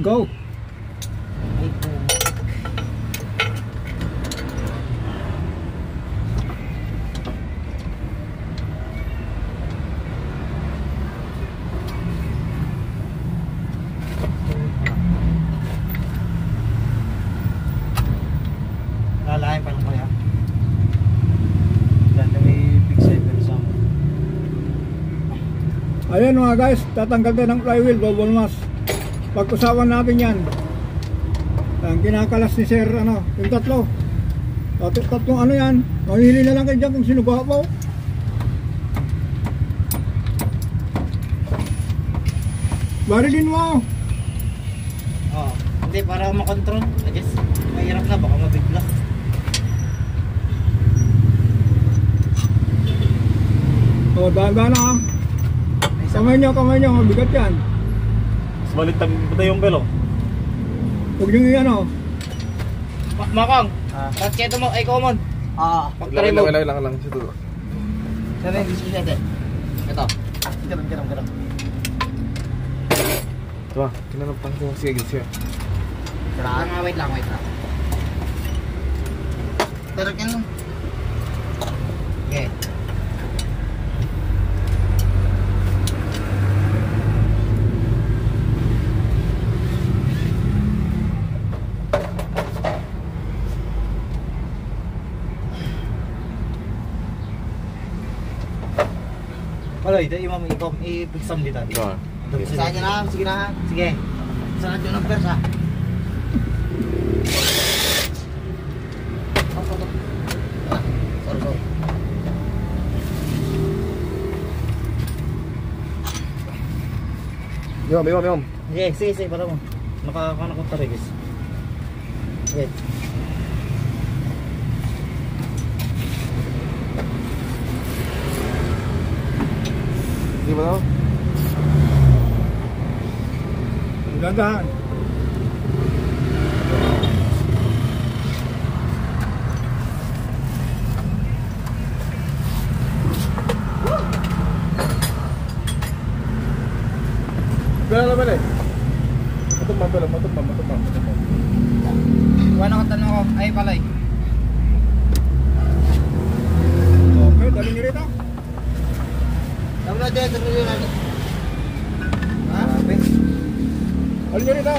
go. Lalahin pa lang kaya. Dahil may big seven sa mo. Ayan mga guys, tatanggal tayo ng flywheel, double mass. Pag-usapan natin yan. Ang kinakalas ni Sir, ano, yung tatlo. Tatlong ano yan, mamili na lang kayo dyan kung sino gwapo. Barilin mo. Oo. Hindi, para makontrol. I guess, mahirap na, baka mabigla. O, dahan-dahan na ha. Kamay nyo, mabigat yan. Mas balitag pa yung belo. Huwag nyo yan o. Makang, ratcheto mo, ay common. Factory mo. Lang. Ito. Sana yung diskusyon natin. Ito. Ganun. Ito ba? Kinanapang ko. Sige. Wait lang. Pero yan. Okay. Wala, ito yung i-pigsam dito. Saan nyo na? Sige na. Sige. Saan nyo ng persa? Sorry. Yom. Sige, para mo. Nakakana ko tayo guys. Wait. Di ba daw? Dahan-dahan. Gano'n naman eh. Matumbang. Wala ka tanong ko. Ay, palay. Okay, dali nyo rito. Tama na dyan. Ha? Dali nyo rito.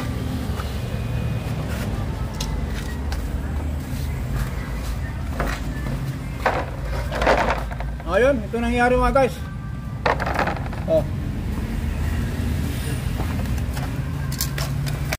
Ayun, ito nangyari mga guys. Oh.